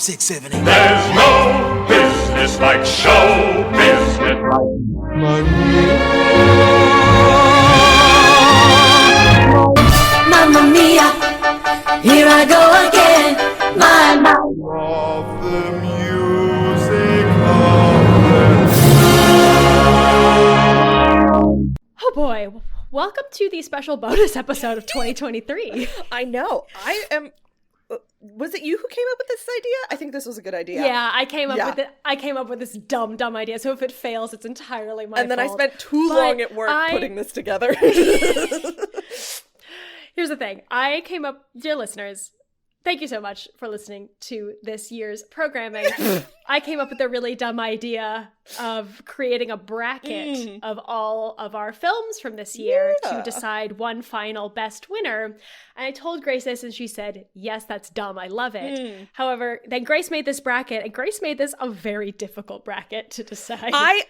6, 7, 8. There's no business like show business. Mamma mia, here I go again. My Of the music Oh boy, welcome to the special bonus episode of 2023. I know. I am. Was it you who came up with this idea? I think this was a good idea. Yeah, I came up Yeah. with it. I came up with this dumb idea. So if it fails, it's entirely my fault. And then I spent too But long at work I- putting this together. Here's the thing. I came up, dear listeners, thank you so much for listening to this year's programming. I came up with a really dumb idea of creating a bracket of all of our films from this year to decide one final best winner. And I told Grace this and she said, yes, that's dumb. I love it. However, then Grace made this bracket and Grace made this a very difficult bracket to decide. I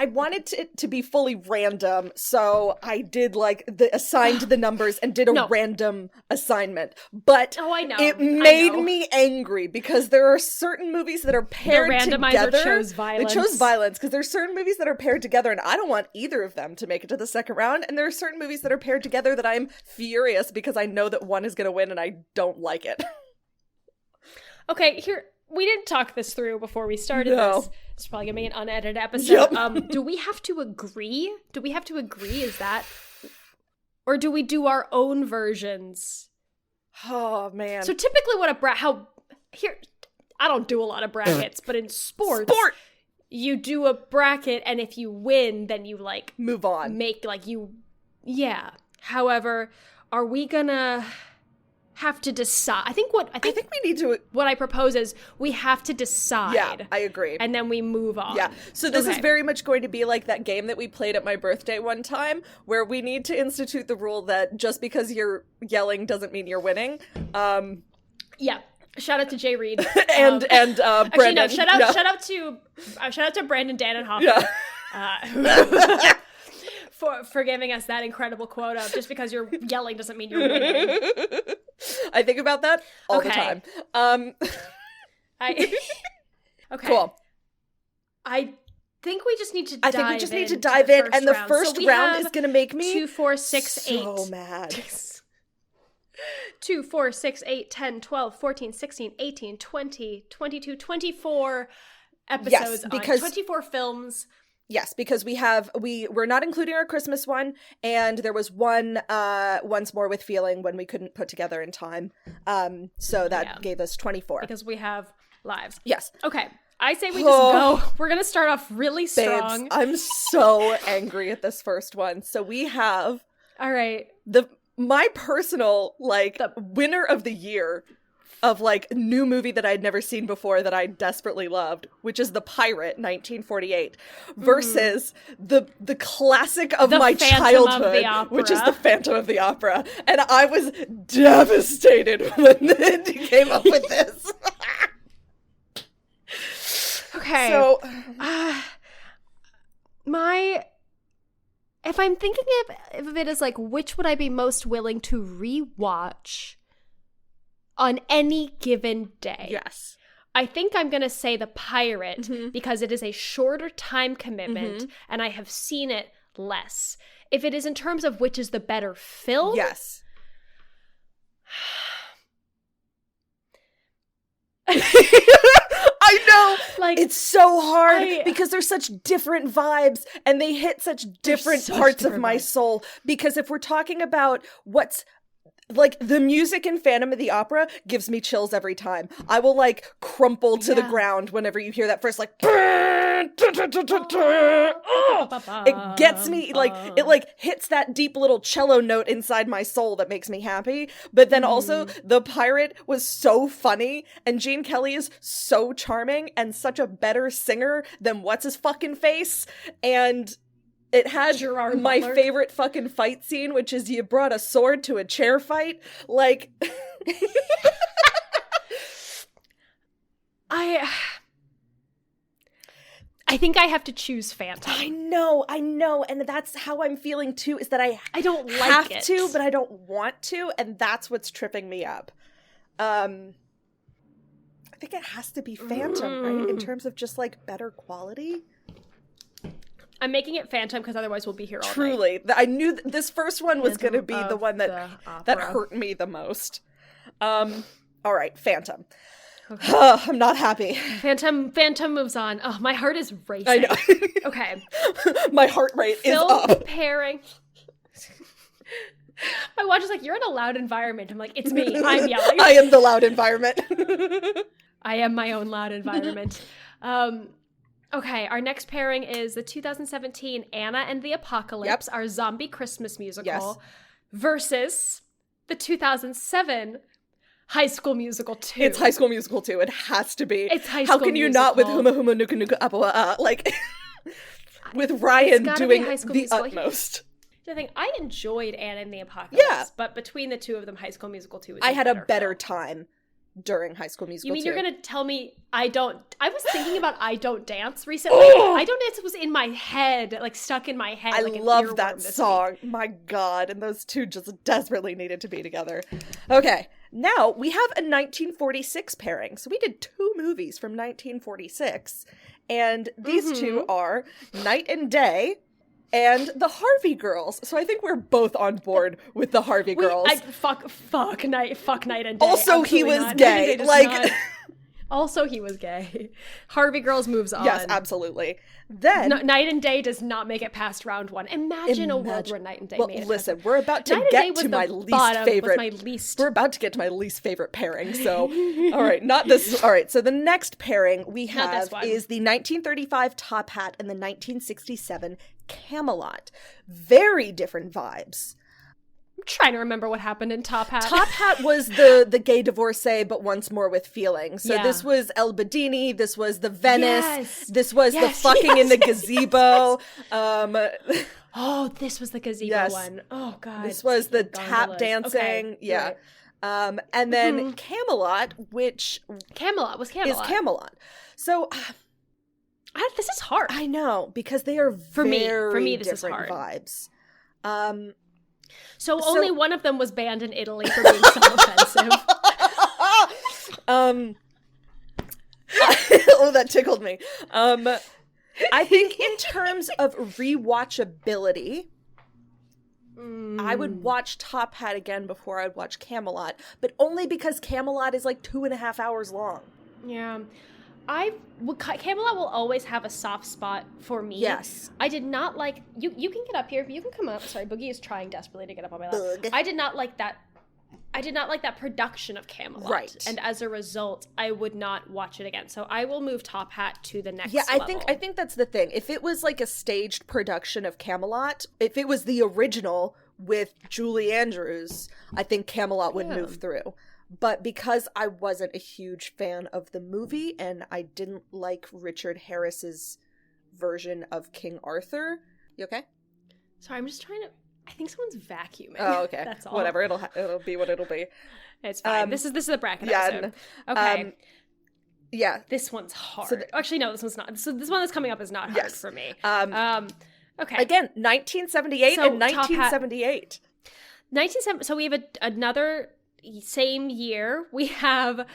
wanted it to be fully random, so I did assigned the numbers and did a random assignment. But I know. it made me angry because there are certain movies that are paired randomizer together. chose violence. They chose violence because there's certain movies that are paired together and I don't want either of them to make it to the second round. And there are certain movies that are paired together that I'm furious because I know that one is going to win and I don't like it. Okay, here, we didn't talk this through before we started No. this. It's probably gonna be an unedited episode. Yep. Do we have to agree? Is that, or do we do our own versions? Oh, man. So typically what I don't do a lot of brackets, but in sports, you do a bracket and if you win, then you move on. However, are we gonna have to decide? I think we need to. What I propose is we have to decide. Yeah, I agree. And then we move on. Yeah. So this is very much going to be like that game that we played at my birthday one time, where we need to institute the rule that just because you're yelling doesn't mean you're winning. Yeah. Shout out to Jay Reed and Brendan. Actually, no. Shout out to Brandon Dannenhofer. Yeah. For giving us that incredible quote of just because you're yelling doesn't mean you're winning. I think about that all the time. Okay. Cool. I think we just need to dive in, and the first round is going to make me 2, 4, 6, 8. So mad. 2, 4, 6, 8, 10, 12, 14, 16, 18, 20, 22, 24 episodes on 24 films. Yes, because we're not including our Christmas one, and there was one Once More with Feeling when we couldn't put together in time. So that gave us 24. Because we have lives. Yes. Okay. I say we just go. We're going to start off really strong. Babes, I'm so angry at this first one. So we have all right. My personal the winner of the year of new movie that I'd never seen before that I desperately loved, which is The Pirate, 1948, versus the classic of my childhood, which is The Phantom of the Opera. And I was devastated when he came up with this. Okay. So, if I'm thinking of it as which would I be most willing to rewatch on any given day? Yes. I think I'm going to say The Pirate because it is a shorter time commitment and I have seen it less. If it is in terms of which is the better film. Yes. I know. It's so hard because there's such different vibes and they hit such different parts of my soul. Because if we're talking about what's the music in Phantom of the Opera gives me chills every time. I will crumple to the ground whenever you hear that first it gets me it hits that deep little cello note inside my soul that makes me happy. But then also The Pirate was so funny and Gene Kelly is so charming and such a better singer than what's his fucking face. And it had Gerard my Butler. favorite fucking fight scene, which is you brought a sword to a chair fight. I think I have to choose Phantom. I know, and that's how I'm feeling too, is that I don't like have it. to, but I don't want to, and that's what's tripping me up. think it has to be Phantom, right? In terms of just like better quality. I'm making it Phantom because otherwise we'll be here all night. Truly, I knew this first one was going to be the one that opera. hurt me the most. All right, Phantom. Okay. I'm not happy. Phantom moves on. Oh, my heart is racing. I know. Okay. My heart rate is up. Pairing. My watch is like, you're in a loud environment. I'm like, it's me. I'm yelling. I am the loud environment. I am my own loud environment. Okay, our next pairing is the 2017 Anna and the Apocalypse, our zombie Christmas musical, versus the 2007 High School Musical 2. It's High School Musical 2. It has to be. It's High School How can you Musical. not with Huma Huma Nuka Nuka Apua like with Ryan doing the Musical. utmost. The thing, I enjoyed Anna and the Apocalypse, but between the two of them, High School Musical 2 was I had a better film. time during High School Musical 2. You mean you're going to tell me I was thinking about I Don't Dance recently. I Don't Dance was in my head, like stuck in my head. I like love that song. My God. And those two just desperately needed to be together. Okay. Now we have a 1946 pairing. So we did 2 movies from 1946. And these two are Night and Day and the Harvey Girls. So I think we're both on board with the Harvey Girls. Fuck Night and Day. Also, he was gay. Like, also, he was gay. Harvey Girls moves on. Yes, absolutely. Then Night and Day does not make it past round 1. Imagine a world where Night and Day made it. Listen, we're about to get to my least favorite. We're about to get to my least favorite pairing. So, all right, not this. All right, so the next pairing we have is the 1935 Top Hat and the 1967 Camelot. Very different vibes. I'm trying to remember what happened in Top Hat. Top Hat was the gay divorcee, but once more with feelings. So this was El Badini, this was the Venice, this was the fucking in the gazebo. Oh, this was the gazebo one. Oh, God. This was the tap dancing. Okay, yeah. Right. And then Camelot, which... Camelot. Is Camelot. So... this is hard. I know, because they are for me, this is hard. Vibes. So only one of them was banned in Italy for being so offensive. Oh, that tickled me. I think in terms of rewatchability, I would watch Top Hat again before I'd watch Camelot, but only because Camelot is like 2.5 hours long. Yeah. Camelot will always have a soft spot for me. Yes. I did not like... You can get up here. You can come up. Sorry, Boogie is trying desperately to get up on my lap. I did not like that production of Camelot. Right. And as a result, I would not watch it again. So I will move Top Hat to the next level. I think that's the thing. If it was like a staged production of Camelot, if it was the original with Julie Andrews, I think Camelot would move through. But because I wasn't a huge fan of the movie and I didn't like Richard Harris's version of King Arthur. You okay? Sorry, I'm just trying to... I think someone's vacuuming. Oh, okay. That's all. Whatever. It'll be what it'll be. It's fine. This is a bracket episode. Okay. Yeah. This one's hard. Actually, no, this one's not. So this one that's coming up is not hard for me. Okay. Again, 1978 and 1978. So we have another... Same year, we have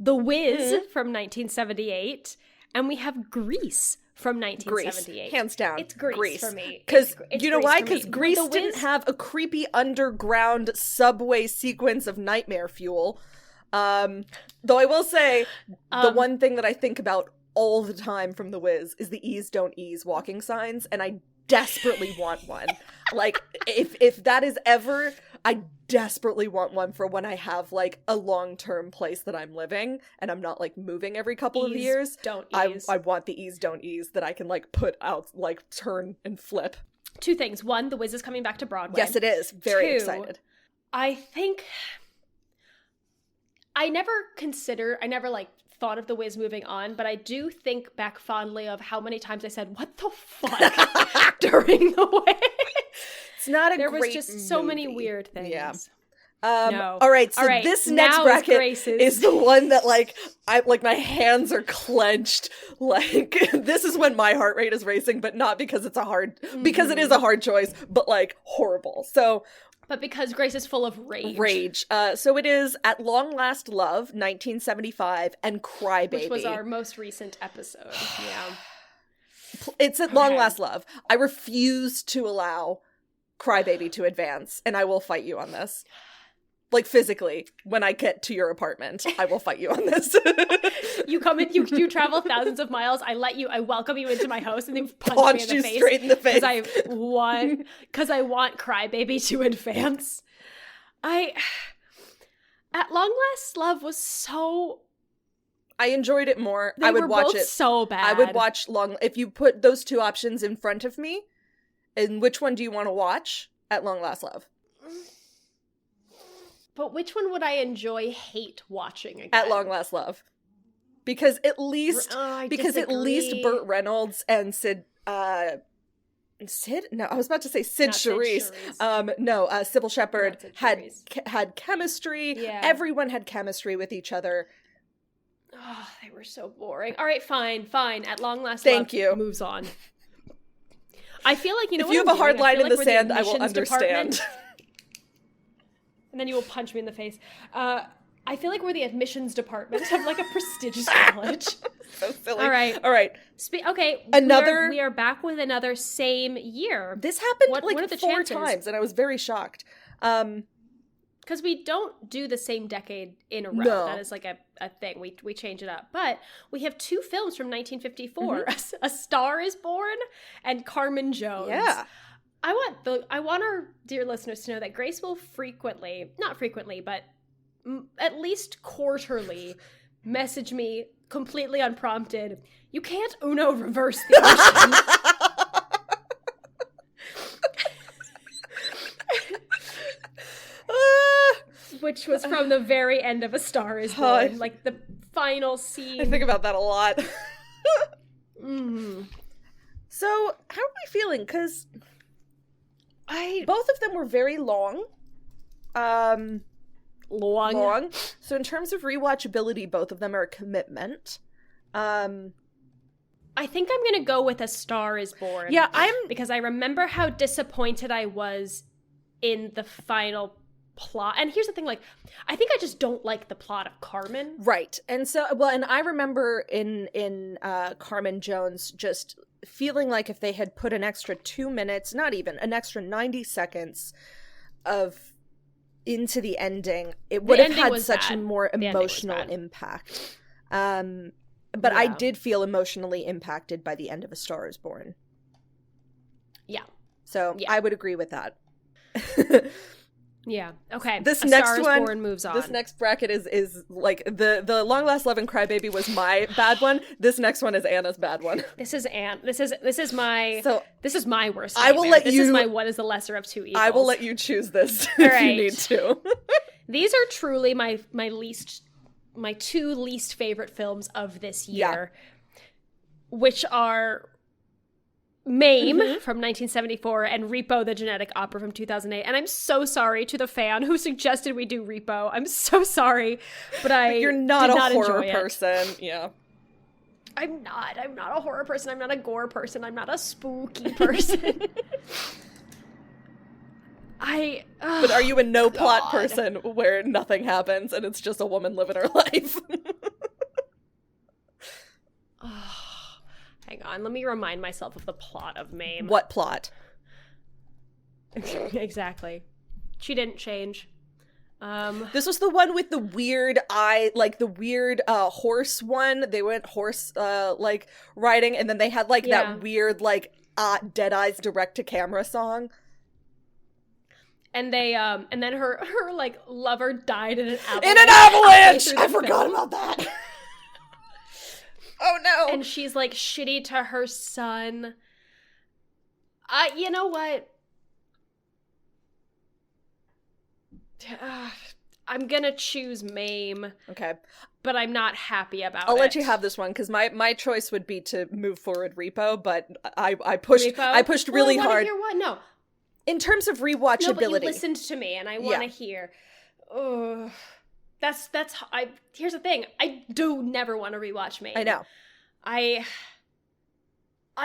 The Wiz from 1978, and we have Grease from 1978. Grease, hands down. It's Grease for me. Because you know why? Because Grease didn't have a creepy underground subway sequence of nightmare fuel. Though I will say, the one thing that I think about all the time from The Wiz is the ease don't ease walking signs, and I desperately want one. Like, if that is ever... I desperately want one for when I have, like, a long-term place that I'm living and I'm not, like, moving every couple of years. Don't ease. I want the ease don't ease that I can, like, put out, like, turn and flip. 2 things. 1, The Wiz is coming back to Broadway. Yes, it is. Very 2, excited. I think... I never, like, thought of The Wiz moving on, but I do think back fondly of how many times I said, what the fuck, during The Wiz. It's not a there great was just movie. So many weird things. Yeah. No. All right, so this next bracket is the one that, like, my hands are clenched. Like, this is when my heart rate is racing, but not because it's because it is a hard choice, but, like, horrible. So But because Grace is full of rage. Rage. So it is At Long Last Love, 1975, and Crybaby. Which was our most recent episode. Yeah. It's At Long Last Love. I refuse to allow Crybaby to advance, and I will fight you on this. Like, physically, when I get to your apartment, I will fight you on this. You come in, you travel thousands of miles, I welcome you into my house, and then punch me you straight in the face. Because I want Crybaby to advance. At Long Last Love was so... I enjoyed it more. They I would were watch both it. so bad. I would watch if you put those two options in front of me, and which one do you want to watch? At Long Last Love. But which one would I hate watching again? At Long Last Love. Because at least disagree. Burt Reynolds and Sid no, I was about to say Sid Charisse. Sybil Shepherd had chemistry. Yeah. Everyone had chemistry with each other. Oh, they were so boring. All right, fine. At Long Last Thank Love you. moves on. I feel like, if you have a hard line in the sand, I will understand. And then you will punch me in the face. I feel like we're the admissions department of like a prestigious college. So silly. All right. Okay. We are back with another same year. This happened what are the 4 chances? times, and I was very shocked. Because we don't do the same decade in a row. No. That is like a thing. We change it up. But we have 2 films from 1954. Mm-hmm. A Star is Born and Carmen Jones. Yeah. I want our dear listeners to know that Grace will not frequently, but at least quarterly message me completely unprompted. You can't Uno reverse the ocean. Which was from the very end of A Star is Born, like the final scene. I think about that a lot. Mm-hmm. So, how are we feeling? Because both of them were very long. Long. So in terms of rewatchability, both of them are a commitment. I think I'm gonna go with A Star is Born. Yeah, because I remember how disappointed I was in the final plot. And here's the thing, like, I think I just don't like the plot of Carmen. Right. And so, and I remember in Carmen Jones just feeling like if they had put an extra 2 minutes, not even, an extra 90 seconds into the ending, it would have had such a more emotional impact. But I did feel emotionally impacted by the end of A Star is Born. Yeah. So I would agree with that. Yeah. Okay. This A next Star one is Born moves on. This next bracket is like the Long Last Love and Crybaby was my bad one. This next one is Anna's bad one. This is my worst. I will let this is my what is the lesser of two evils. I will let you choose this if you need to. These are truly my two least favorite films of this year, which are Mame from 1974 and Repo the Genetic Opera from 2008. And I'm so sorry to the fan who suggested we do Repo. I'm so sorry, but you're not a horror person. Yeah. I'm not a horror person. I'm not a gore person. I'm not a spooky person. But are you a no plot person where nothing happens and it's just a woman living her life? Hang on, let me remind myself of the plot of Mame. What plot? Exactly. She didn't change. This was the one with the weird eye, like the weird horse one. They went horse like riding, and then they had like that weird like Dead Eyes direct to camera song. And they and then her like lover died in an avalanche. In an avalanche! I forgot about that. Oh no. And she's like shitty to her son. You know what? I'm gonna choose Mame. Okay. But I'm not happy about it. I'll let you have this one, because my choice would be to move forward Repo, but I pushed really hard. Hear what? No. In terms of rewatchability. No, but you listened to me, and I want to hear. Ugh. Here's the thing. I do never want to rewatch Mame. I know. I'm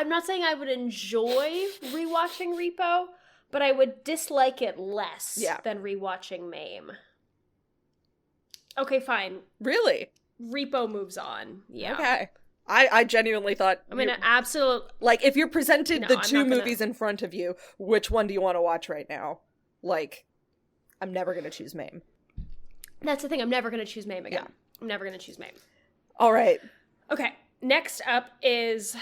not saying I would enjoy rewatching Repo, but I would dislike it less Yeah. than rewatching Mame. Okay, fine. Really? Repo moves on. Yeah. Okay. I genuinely thought... I mean, an absolute... Like, if you're presented No, the I'm two not gonna- movies in front of you, which one do you want to watch right now? Like, I'm never going to choose Mame. That's the thing. I'm never going to choose Mame again. Yeah. I'm never going to choose Mame. All right. Okay. Next up is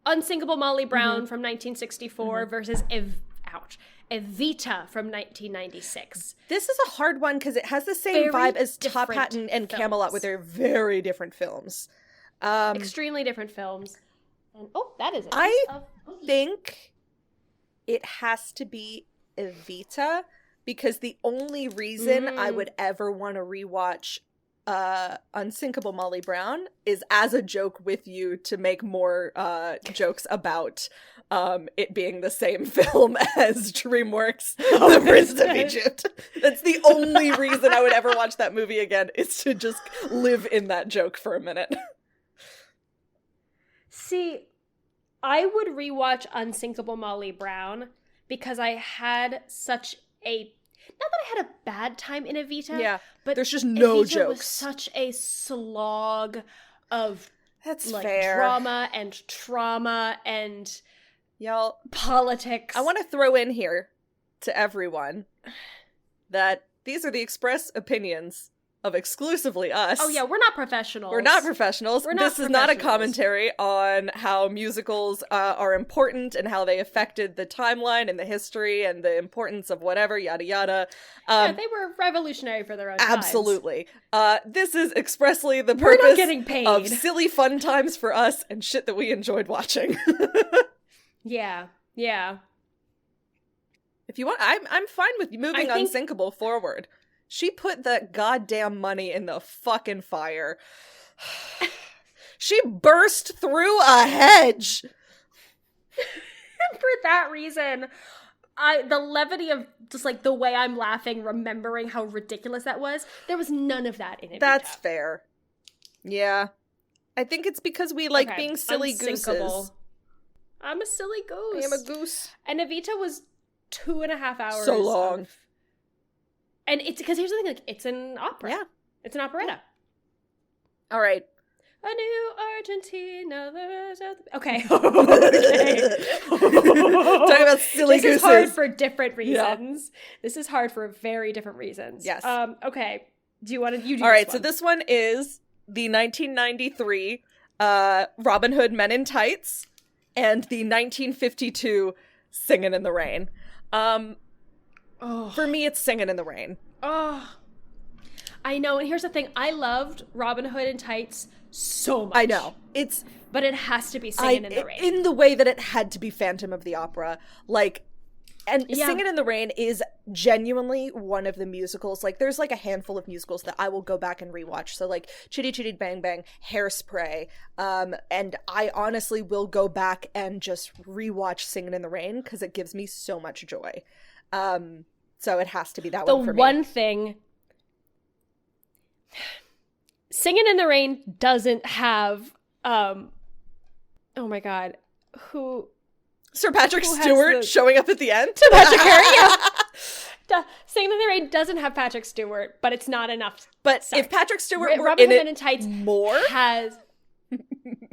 Unsinkable Molly Brown from 1964 versus Evita from 1996. This is a hard one because it has the same Very vibe as Top Hat different and Camelot, films. where they're very different films. Extremely different films. And that is a I piece of boogie. think it has to be Evita because the only reason I would ever want to rewatch Unsinkable Molly Brown is as a joke with you to make more jokes about it being the same film as DreamWorks' The Prince of Egypt. That's the only reason I would ever watch that movie again, is to just live in that joke for a minute. See, I would rewatch Unsinkable Molly Brown because I had such a... Not that I had a bad time in Evita, Yeah, but there's just no Evita was jokes. such a slog of That's like fair. drama and trauma and Y'all, politics. I want to throw in here to everyone that these are the express opinions of exclusively us. Oh yeah, we're not professionals. We're not professionals. We're not This is not a professionals. commentary on how musicals are important and how they affected the timeline and the history and the importance of whatever, yada yada. Yeah, they were revolutionary for their own times. Absolutely. This is expressly the We're purpose not getting paid. of silly fun times for us and shit that we enjoyed watching. Yeah, yeah. If you want, I'm fine with moving I think- Unsinkable forward. She put that goddamn money in the fucking fire. She burst through a hedge. For that reason, the levity of just like the way I'm laughing, remembering how ridiculous that was, there was none of that in it. That's fair. Yeah. I think it's because we like Okay, being silly Unsinkable. gooses. I'm a silly goose. I am a goose. And Evita was 2.5 hours. So long. And it's because here's the thing, like it's an opera. Yeah. It's an operetta. All right. A new Argentina. Okay. Talking about silly this gooses. is hard for different Yeah. reasons. This is hard for very different reasons. Yes. Okay. Do you want to? You do. All right, this so one. this one is the 1993 Robin Hood Men in Tights and the 1952 Singin' in the Rain. For me, it's Singin' in the Rain. Oh, I know. And here's the thing: I loved Robin Hood in Tights so much. I know. It's but it has to be Singing in the Rain. in the way that it had to be Phantom of the Opera. Like, and Yeah. Singin' in the Rain is genuinely one of the musicals. Like, there's like a handful of musicals that I will go back and rewatch. So like Chitty Chitty Bang Bang, Hairspray, and I honestly will go back and just rewatch Singin' in the Rain because it gives me so much joy. So it has to be that The one for me. one thing, Singing in the Rain doesn't have, oh my god, who? Sir Patrick Who has Stewart the- showing up at the end. Sir Patrick Harry, yeah. Singing in the Rain doesn't have Patrick Stewart, but it's not enough. But Sorry. if Patrick Stewart were Robin in Hood it Men in Tights more, has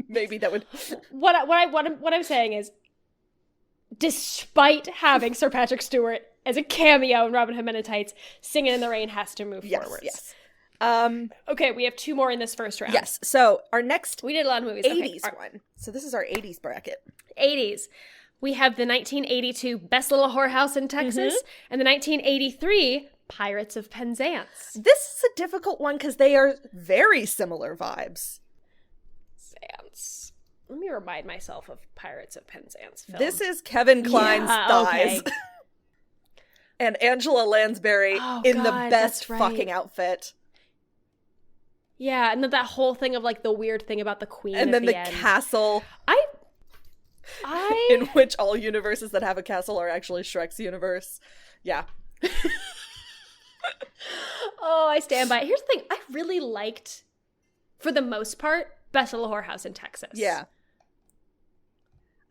maybe that would. what I'm saying is, despite having Sir Patrick Stewart as a cameo in Robin Hood Men in Tights, Singing in the Rain has to move Yes, forward. yes. Okay, we have two more in this first round. Yes. So our next We did a lot of movies. 80s Okay, one. So this is our 80s bracket. 80s. We have the 1982 Best Little Whorehouse in Texas and the 1983 Pirates of Penzance. This is a difficult one because they are very similar vibes. Penzance. Let me remind myself of Pirates of Penzance film. This is Kevin Kline's thighs. okay. And Angela Lansbury Oh, in the God, best that's right. fucking outfit. Yeah, and then that whole thing of like the weird thing about the queen And at then the end. castle, I in which all universes that have a castle are actually Shrek's universe. Yeah. Oh, I stand by it. Here's the thing. I really liked, for the most part, Best Little Whorehouse in Texas. Yeah.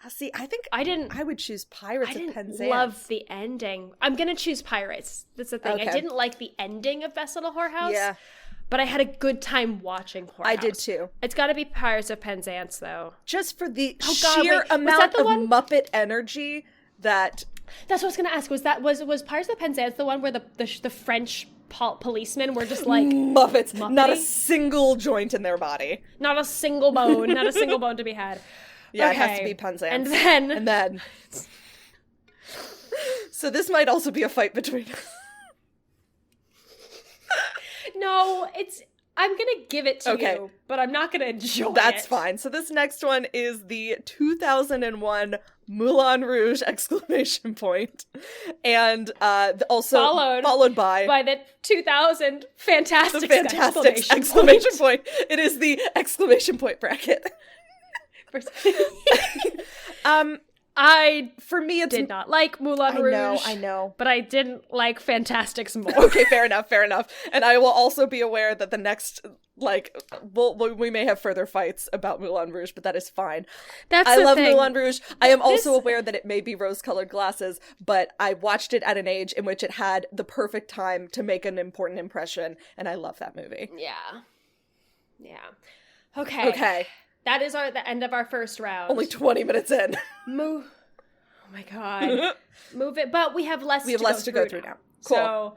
See, I think I would choose Pirates of didn't Penzance. love the ending. I'm gonna choose Pirates. That's the thing. Okay. I didn't like the ending of Best Little Whorehouse. Yeah, But I had a good time watching Whorehouse. I did too. It's got to be Pirates of Penzance, though. Just for the God, sheer wait, was amount that the of one? Muppet energy that. That's what I was gonna ask. Was Pirates of Penzance the one where the French policemen were just like Muppets, not a Muppety? single joint in their body. not a single bone, not a single bone to be had? Yeah, Okay. it has to be Penzance. And then So this might also be a fight between us. no, I'm gonna give it to Okay. you, but I'm not gonna enjoy it. That's fine. So this next one is the 2001 Moulin Rouge ! And also followed by the 2000 Fantastic the Fantastic exclamation point. It is the exclamation point bracket. For me, it's did not like Moulin Rouge. I know. But I didn't like Fantastics more. Okay, fair enough. And I will also be aware that the next, we may have further fights about Moulin Rouge, but that is fine. That's I the love thing. Moulin Rouge. I am also aware that it may be rose-colored glasses, but I watched it at an age in which it had the perfect time to make an important impression, and I love that movie. Yeah. Okay. That is the end of our first round. Only 20 minutes in. Move. Oh my god. Move it. But we have less. to go through now. Cool. So,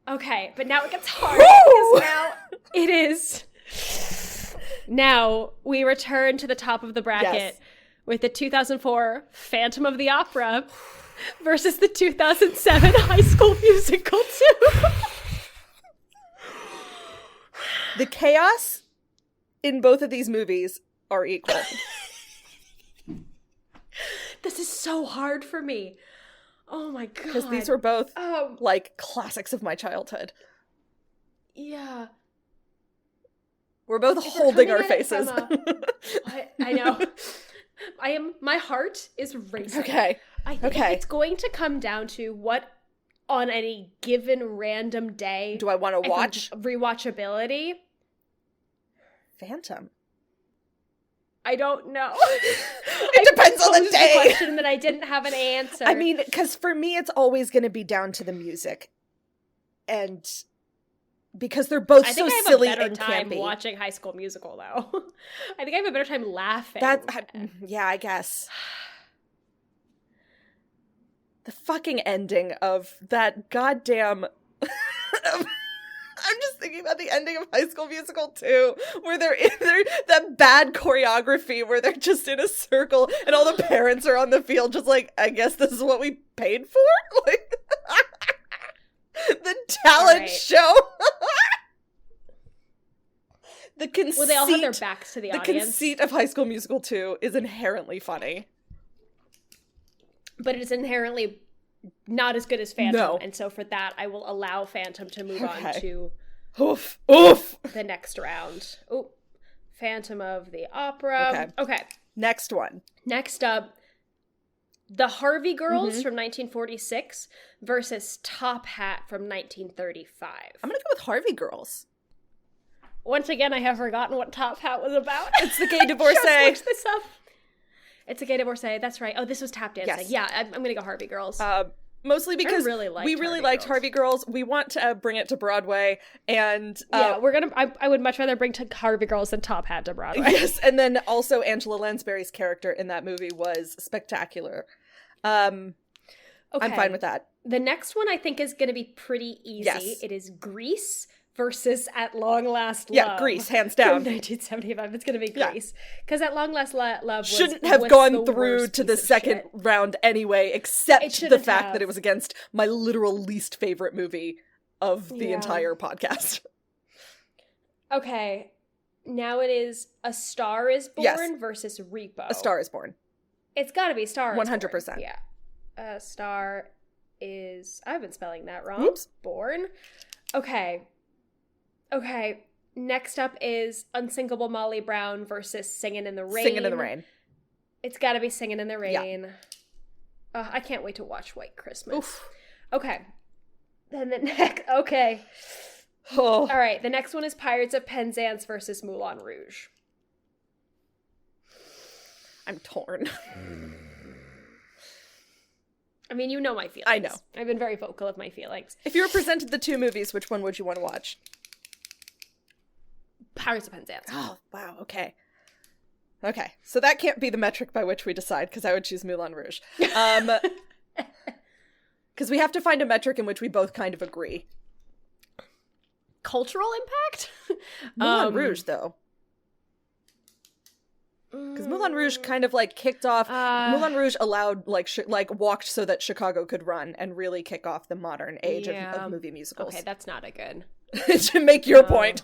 okay, but now it gets hard because now it is. Now we return to the top of the bracket Yes. with the 2004 Phantom of the Opera versus the 2007 High School Musical 2. The chaos in both of these movies are equal. This is so hard for me. Oh my god. Because these were both, Um, classics of my childhood. yeah. We're both If we're holding coming our at it faces. from I know. My heart is racing. Okay. I think Okay. it's going to come down to what on any given random day Do I want to watch rewatchability. Phantom? I don't know. It depends on the posed day. question that I didn't have an answer. I mean, because for me, it's always going to be down to the music. And because they're both I so think I have silly a better and time campy. watching High School Musical though. I think I have a better time laughing. Yeah, I guess. The fucking ending of that goddamn... I'm just thinking about the ending of High School Musical 2, where they're in that bad choreography where they're just in a circle and all the parents are on the field just like, I guess this is what we paid for? Like, the talent Right. show. The conceit, Well, they all have their backs to the the audience. conceit of High School Musical 2 is inherently funny. But it is inherently not as good as Phantom. No. And so for that, I will allow Phantom to move on Okay. to Oof. Oof. the next round. Oh, Phantom of the Opera. Okay. Next one. Next up, The Harvey Girls Mm-hmm. from 1946 versus Top Hat from 1935. I'm gonna go with Harvey Girls. Once again, I have forgotten what Top Hat was about. It's the gay divorcee. Just looked this up. It's a gay divorcee. That's right. Oh, this was tap dancing. Yes. Yeah, I'm gonna go Harvey Girls. Mostly because really liked we really Harvey liked Girls. Harvey Girls. We want to bring it to Broadway, and yeah, we're gonna. I would much rather bring Harvey Girls than Top Hat to Broadway. yes, and then also Angela Lansbury's character in that movie was spectacular. Okay. I'm fine with that. The next one I think is going to be pretty easy. Yes. It is Grease versus At Long Last Love. Yeah, Grease, hands From down. 1975. It's going to be Yeah. Grease. Because At Long Last Love was Shouldn't have was gone the through worst to the piece of second shit. round anyway, It except the shouldn't fact have. that it was against my literal least favorite movie of the Yeah. entire podcast. Okay. Now it is A Star Is Born Yes. versus Repo. A Star Is Born. It's got to be Star Is 100%. Born. Yeah. A Star is... I've been spelling that wrong. Oops. Born. Okay. Next up is Unsinkable Molly Brown versus Singin' in the Rain. Singing in the Rain. It's got to be Singin' in the Yeah. Rain. I can't wait to watch White Christmas. Oof. Okay. Then the next... Okay. Oh. All right. The next one is Pirates of Penzance versus Moulin Rouge. I'm torn. I mean, you know my feelings. I know. I've been very vocal of my feelings. If you were presented the two movies, which one would you want to watch? Pirates of Penzance. Oh, wow. Okay. Okay. So that can't be the metric by which we decide, because I would choose Moulin Rouge. Because we have to find a metric in which we both kind of agree. Cultural impact? Moulin Rouge, though. Because Moulin Rouge kind of like kicked off. Moulin Rouge allowed walked so that Chicago could run and really kick off the modern age of movie musicals. Okay, that's not a good. To make your point.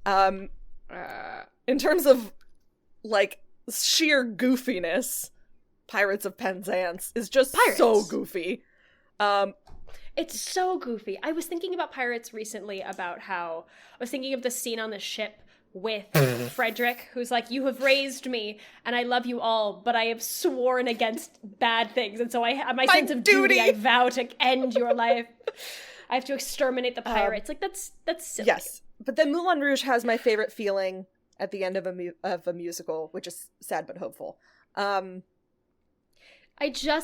In terms of like sheer goofiness, Pirates of Penzance is just so goofy. It's so goofy. I was thinking about Pirates recently about how I was thinking of the scene on the ship with Frederick, who's like, you have raised me and I love you all, but I have sworn against bad things. And so my sense of duty, I vow to end your life. I have to exterminate the pirates. Like that's silly. Yes. But then Moulin Rouge has my favorite feeling at the end of a musical, which is sad but hopeful.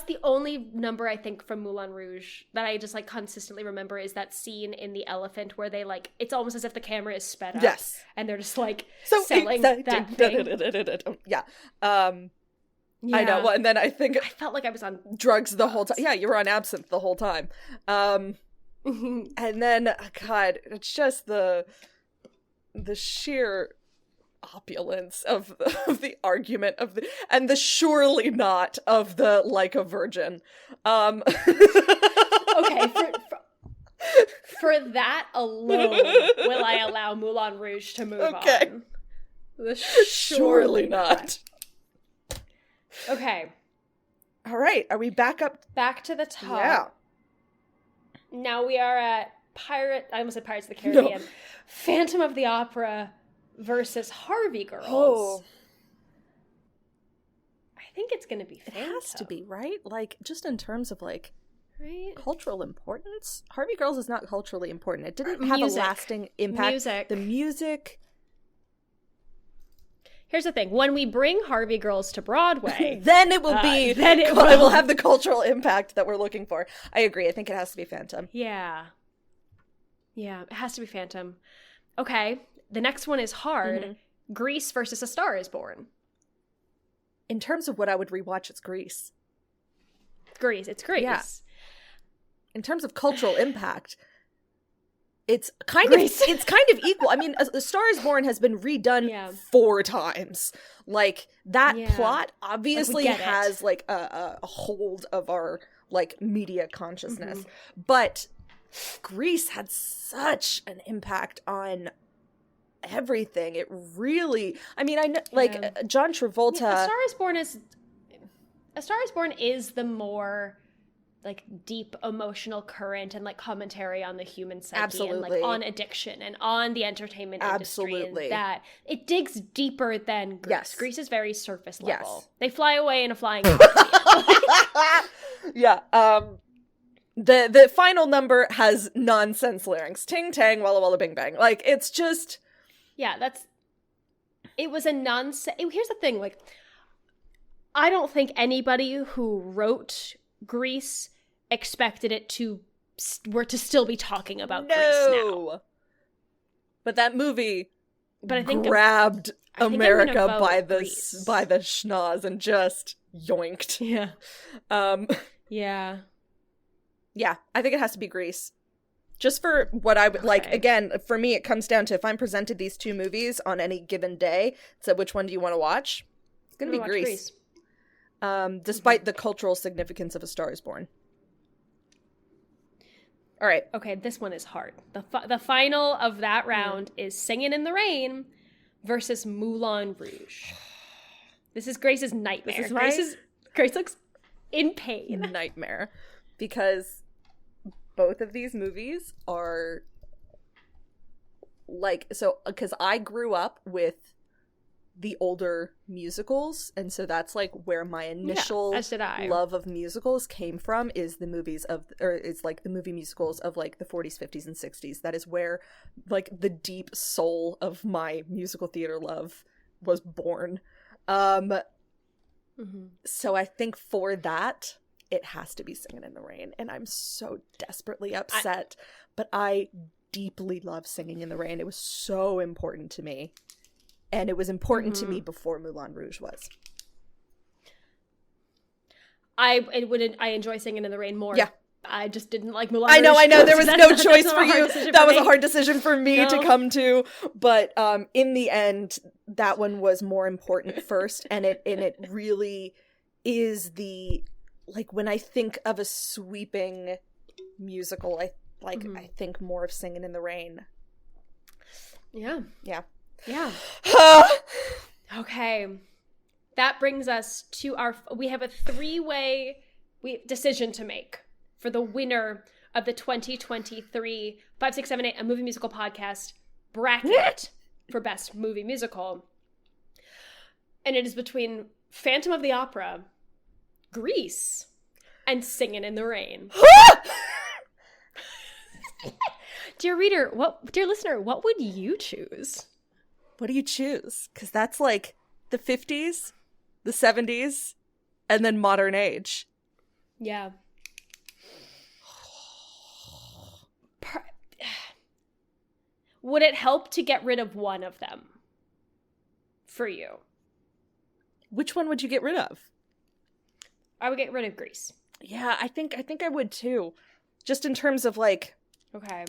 The only number I think from Moulin Rouge that I just like consistently remember is that scene in the elephant where they like, it's almost as if the camera is sped up. Yes. And they're just like selling that thing. Yeah. I know. Well, and then I think I felt like I was on drugs the whole time. Yeah, you were on absinthe the whole time. And then, God, it's just the sheer opulence of the argument and the surely not of the like a virgin. Okay, for that alone will I allow Moulin Rouge to move on. The surely not. Okay. All right, are we back to the top? Yeah. Now we are at I almost said Pirates of the Caribbean. No. Phantom of the Opera versus Harvey Girls. Oh. I think it's going to be Phantom. It has to be, right? Like, just in terms of, like, right? Cultural importance? Harvey Girls is not culturally important. It didn't have a lasting impact. The music. Here's the thing. When we bring Harvey Girls to Broadway... then it will be... it will have the cultural impact that we're looking for. I agree. I think it has to be Phantom. Yeah. Yeah, it has to be Phantom. Okay. The next one is hard. Mm-hmm. Grease versus A Star is Born. In terms of what I would rewatch, it's Grease. It's Grease. Yeah. In terms of cultural impact, it's kind of equal. I mean, A Star is Born has been redone 4 times. Like, that plot obviously has like a hold of our like media consciousness. Mm-hmm. But Grease had such an impact on everything. It really, I mean, I know, like, John Travolta. Yeah, A Star is Born is the more like deep emotional current and like commentary on the human psyche and like on addiction and on the entertainment industry, and that it digs deeper than Grease. Yes. Grease is very surface level. Yes. They fly away in a flying car. Yeah. The final number has nonsense lyrics. Ting tang, walla walla bing bang. Like, it's just... Yeah, it was a nonsense... Here's the thing, like, I don't think anybody who wrote Grease expected it to still be talking about Grease now. But that movie grabbed America by the schnoz and just yoinked. Yeah. Yeah. Yeah, I think it has to be Grease. Just for what I would like, again, for me, it comes down to if I'm presented these 2 movies on any given day, so which one do you want to watch? It's going to be Grease. Despite the cultural significance of A Star is Born. All right. Okay, this one is hard. The final of that round is Singin' in the Rain versus Moulin Rouge. This is Grace's nightmare. Grace looks in pain. Nightmare. Because both of these movies are like, so, because I grew up with the older musicals, and so that's like where my initial love of musicals came from, is the movies it's like the movie musicals of like the 40s, 50s, and 60s. That is where like the deep soul of my musical theater love was born. So I think for that, it has to be Singing in the Rain. And I'm so desperately upset, but I deeply love Singing in the Rain. It was so important to me. And it was important to me before Moulin Rouge was. I enjoy Singing in the Rain more. Yeah. I just didn't like Moulin I Rouge. know. There was no choice not for a hard you. decision That for was a me. hard decision for me No. to come to. But in the end, that one was more important first. And it really is when I think of a sweeping musical, I think more of Singing in the Rain. Yeah. Yeah. Yeah. Okay. That brings us to we have a 3-way decision to make for the winner of the 2023 5678 A Movie Musical Podcast bracket for Best Movie Musical. And it is between Phantom of the Opera, Grease, and Singing in the Rain. Dear listener, what would you choose? What do you choose? Because that's like the 50s, the 70s, and then modern age. Yeah. Would it help to get rid of one of them for you? Which one would you get rid of? I would get rid of Grease. Yeah, I think I would too. Just in terms of Okay.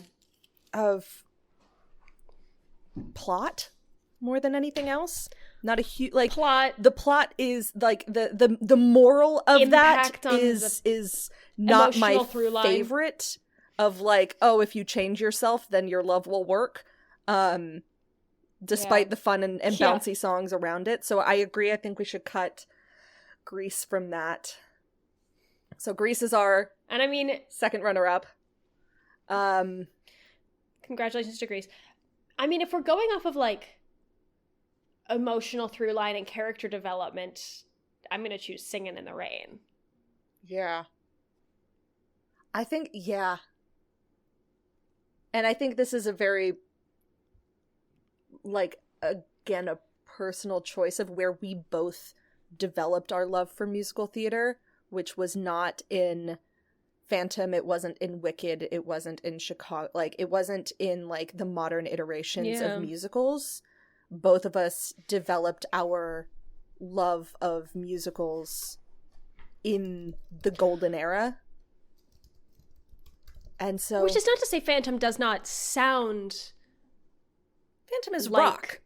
Of plot more than anything else. Not a huge Plot. The plot is the moral of Impact that on is not my emotional through line. favorite of if you change yourself then your love will work. Despite the fun and bouncy songs around it. So I agree, I think we should cut Grease from that. So Grease is our second runner up. Congratulations to Grease. I mean, if we're going off of emotional through line and character development, I'm gonna choose Singing in the Rain. Yeah. I think, and I think this is a very again a personal choice of where we both developed our love for musical theater, which was not in Phantom, it wasn't in Wicked, it wasn't in Chicago, it wasn't in the modern iterations of musicals. Both of us developed our love of musicals in the golden era. And so, which is not to say Phantom does not sound. Phantom is rock.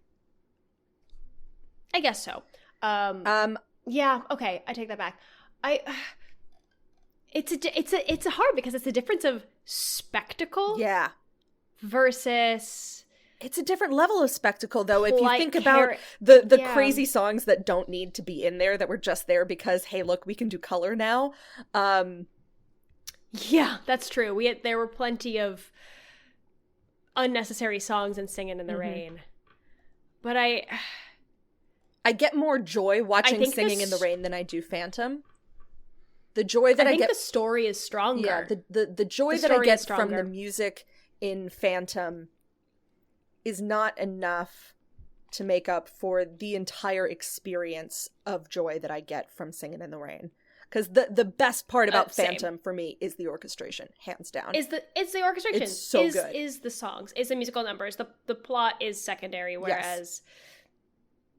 I guess so. Yeah. Okay, I take that back. It's a hard because it's a difference of spectacle. Yeah. Versus. It's a different level of spectacle, though. If you think about the the crazy songs that don't need to be in there, that were just there because, hey, look, we can do color now. Yeah, that's true. There were plenty of unnecessary songs in Singing in the Rain. But I get more joy watching Singing in the Rain than I do Phantom. The joy that I get, the story is stronger. Yeah, the joy that I get from the music in Phantom is not enough to make up for the entire experience of joy that I get from Singing in the Rain. Because the best part about Phantom for me is the orchestration, hands down. It's the orchestration. It's so good. Is the songs, is the musical numbers. The plot is secondary, whereas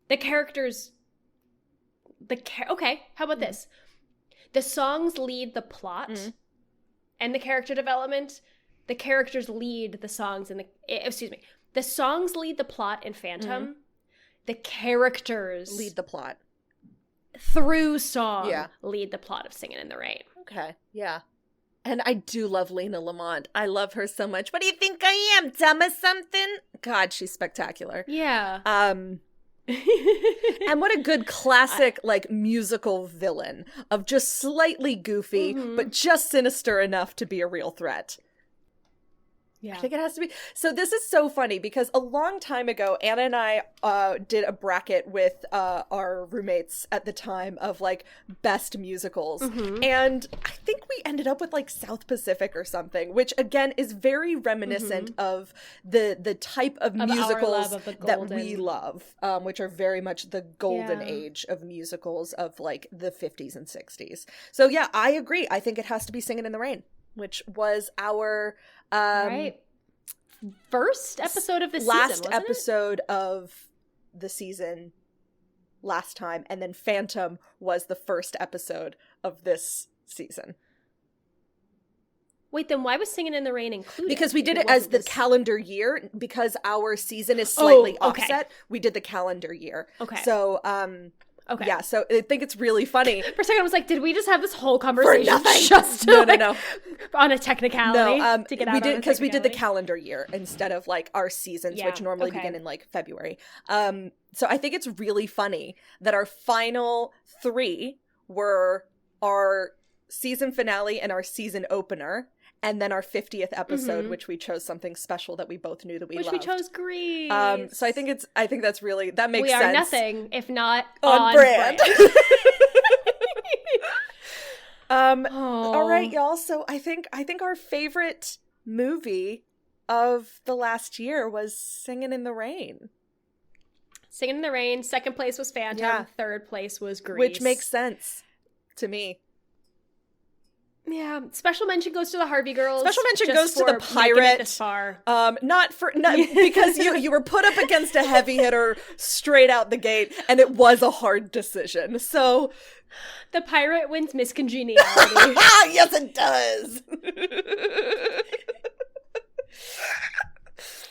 the characters. Okay, how about this? The songs lead the plot, and the character development. The characters lead the songs in the songs lead the plot in Phantom. The characters lead the plot. Through song, lead the plot of Singing in the Rain. Okay, yeah. And I do love Lena Lamont. I love her so much. What do you think I am, dumb as something? God, she's spectacular. Yeah. And what a good classic, musical villain of just slightly goofy, but just sinister enough to be a real threat. Yeah. I think it has to be. So this is so funny because a long time ago, Anna and I did a bracket with our roommates at the time of like best musicals. And I think we ended up with like South Pacific or something, which again is very reminiscent of the type of musicals of the that we golden- love, which are very much the golden age of musicals of like the 50s and 60s. So yeah, I agree. I think it has to be Singin' in the Rain, which was our right. First episode of the season, last wasn't episode of the season last time, and then Phantom was the first episode of this season. Wait, then why was Singin' in the Rain included? Because we did If it as wasn't the this- calendar year, because our season is slightly okay. offset. We did the calendar year. Okay. So, Okay. yeah, so I think it's really funny. For a second, I was like, did we just have this whole conversation nothing. just to, No, like, no. on a technicality? No, to get out we on did a because we did the technicality? calendar year instead of like our seasons, Yeah, which normally okay. begin in like February. So I think it's really funny that our final 3 were our season finale and our season opener, and then our 50th episode, which we chose something special that we both knew that we Which loved. we chose Grease. So I think that's really, that makes we sense. are nothing if not On brand. Oh. All right, y'all. So I think our favorite movie of the last year was Singin' in the Rain, Singin' in the Rain. Second place was Phantom. Yeah. Third place was Grease. which makes sense to me. Yeah. Special mention goes to the Harvey Girls. Special mention just goes to the for making it pirate. this far. Not because you were put up against a heavy hitter straight out the gate, and it was a hard decision. So The pirate wins Miss Congeniality. yes, it does.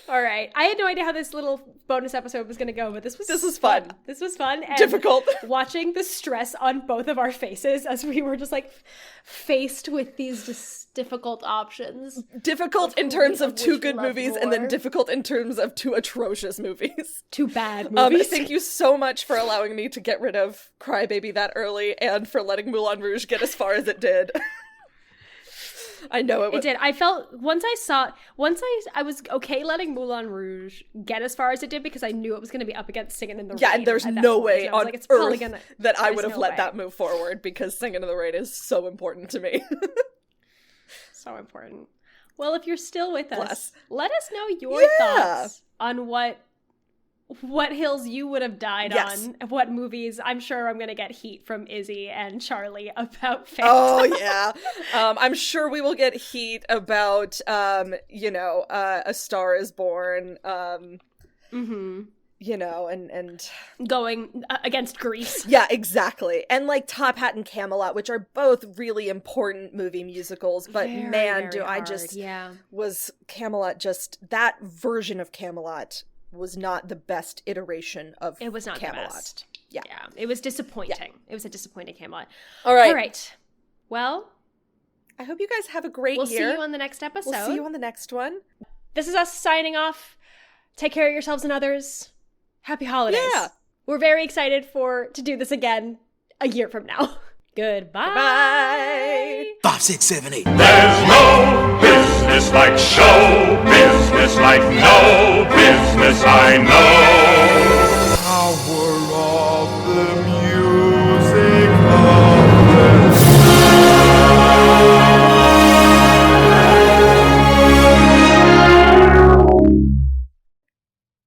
All right. I had no idea how this little bonus episode was going to go, but this was fun. This was fun. And Difficult. watching the stress on both of our faces as we were just like faced with these just difficult options. Difficult in Of terms of which 2 we good love movies, and then more. difficult in terms of 2 atrocious movies. Two bad movies. Thank you so much for allowing me to get rid of Crybaby that early, and for letting Moulin Rouge get as far as it did. I know it was. It did. I felt once I was okay letting Moulin Rouge get as far as it did because I knew it was going to be up against Singin' in the Rain. Yeah, and there's at that no point. way And I was on like, it's probably earth gonna, that I there's would have no let way. that move forward, because Singin' in the Rain is so important to me. So important. Well, if you're still with us, Bless. let us know your Yeah. thoughts on what hills you would have died Yes. on, what movies. I'm sure I'm going to get heat from Izzy and Charlie about Phantom. Oh yeah, I'm sure we will get heat about A Star Is Born, Mm-hmm. and Going against Grease. yeah, exactly, and like Top Hat and Camelot, which are both really important movie musicals, but Very, man, very do I hard. just Yeah. was Camelot, just that version of Camelot was not the best iteration of It was not Camelot. the best. Yeah. It was disappointing. It was a disappointing Camelot. All right. All right. Well, I hope you guys have a great we'll year. see you on the next episode. We'll see you on the next one. This is us signing off. Take care of yourselves and others. Happy holidays. Yeah. We're very excited to do this again a year from now. Goodbye. Bye. 5, 6, 7, 8. There's no business like show business, like no business I know.